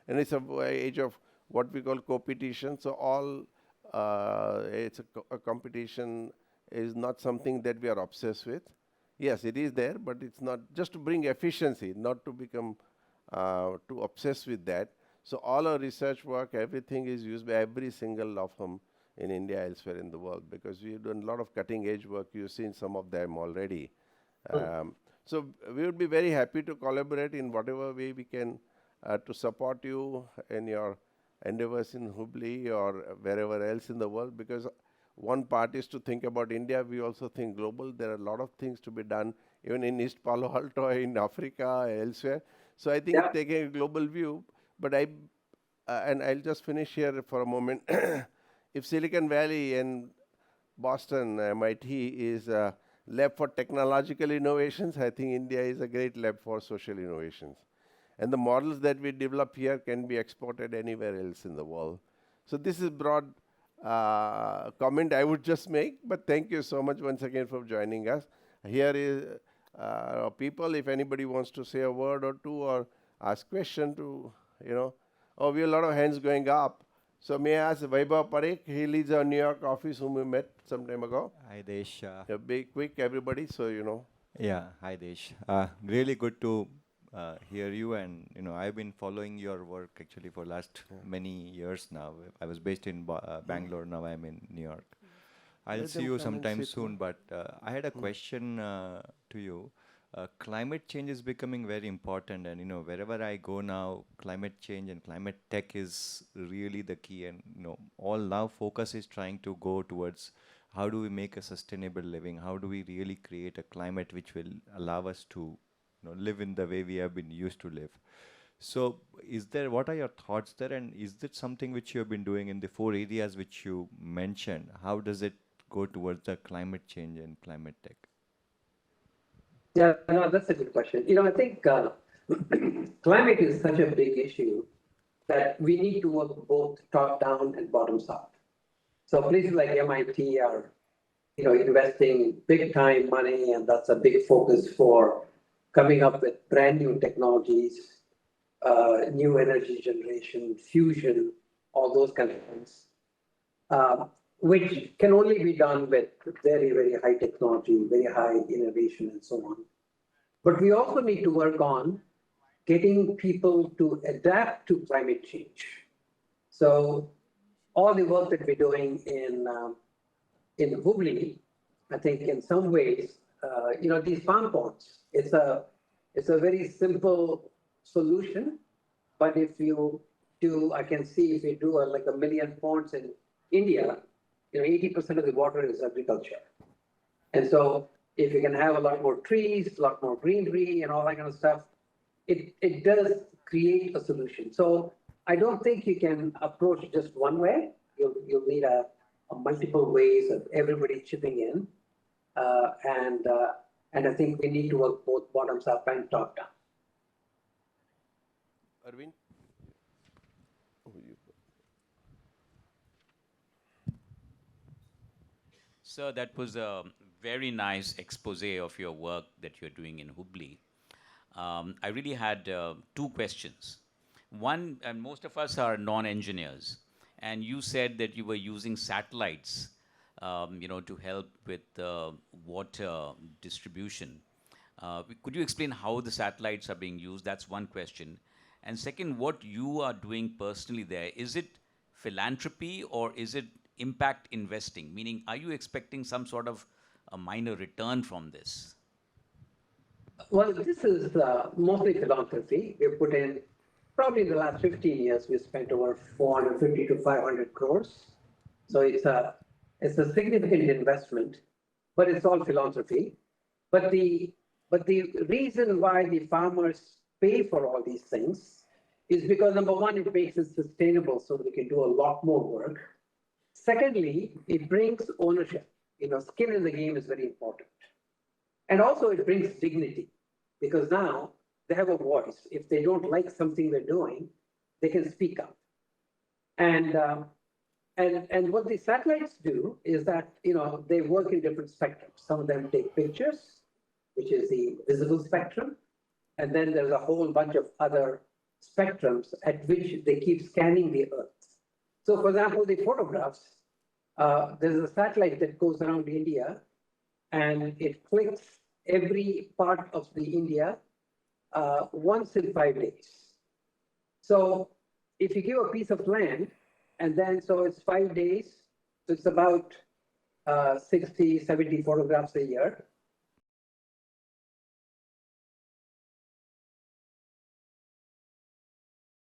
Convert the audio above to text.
and it's a age of what we call competition. So all it's a competition is not something that we are obsessed with. Yes, it is there, but it's not just to bring efficiency, not to become too obsessed with that. So all our research work, everything is used by every single law firm in India, elsewhere in the world, because we've done a lot of cutting edge work. You've seen some of them already. So we would be very happy to collaborate in whatever way we can to support you in your endeavors in Hubli or wherever else in the world, because one part is to think about India. We also think global. There are a lot of things to be done, even in East Palo Alto, in Africa, elsewhere. So I think taking a global view, but and I'll just finish here for a moment. If Silicon Valley and Boston, MIT is a lab for technological innovations, I think India is a great lab for social innovations. And the models that we develop here can be exported anywhere else in the world. So this is broad comment I would just make, but thank you so much once again for joining us. Here is people, if anybody wants to say a word or two or ask question to, oh, we have a lot of hands going up. So may I ask Vaibhav Parekh, he leads our New York office whom we met some time ago. Hi Desh. Be quick everybody, so you know. Yeah, hi Desh. Really good to hear you, and I've been following your work actually for last many years now. I was based in Bangalore, now I'm in New York. I'll see you sometime soon, but I had a question to you. Climate change is becoming very important, and wherever I go now, climate change and climate tech is really the key, and all now focus is trying to go towards how do we make a sustainable living, how do we really create a climate which will allow us to live in the way we have been used to live. So what are your thoughts there, and is that something which you have been doing in the 4 areas which you mentioned? How does it go towards the climate change and climate tech? Yeah, no, that's a good question. I think climate is such a big issue that we need to work both top down and bottoms up. So places like MIT are, investing big time money, and that's a big focus for coming up with brand new technologies, new energy generation, fusion, all those kind of things, which can only be done with very, very high technology, very high innovation, and so on. But we also need to work on getting people to adapt to climate change. So all the work that we're doing in Hubli, I think in some ways, these farm ponds, it's a very simple solution. But if you do, I can see if you do like 1 million ponds in India, 80% of the water is agriculture. And so if you can have a lot more trees, a lot more greenery and all that kind of stuff, it does create a solution. So I don't think you can approach just one way. You'll need a multiple ways of everybody chipping in. And I think we need to work both bottoms up and top down. Arvind? Sir, that was a very nice expose of your work that you're doing in Hubli. I really had 2 questions. One, and most of us are non-engineers, and you said that you were using satellites, to help with water distribution. Could you explain how the satellites are being used? That's one question. And second, what you are doing personally there, is it philanthropy or is it impact investing? Meaning, are you expecting some sort of a minor return from this? Well, this is mostly philanthropy. We've put in, probably in the last 15 years, we spent over 450 to 500 crores. So it's a significant investment, but it's all philanthropy. But the reason why the farmers pay for all these things is because, number one, it makes it sustainable so they can do a lot more work. Secondly, it brings ownership. Skin in the game is very important. And also it brings dignity, because now they have a voice. If they don't like something they're doing, they can speak up. And what the satellites do is that, they work in different spectrums. Some of them take pictures, which is the visible spectrum. And then there's a whole bunch of other spectrums at which they keep scanning the Earth. So, for example, the photographs, there's a satellite that goes around India, and it clicks every part of the India once in 5 days. So if you give a piece of land, and then so it's 5 days, so it's about 60, 70 photographs a year.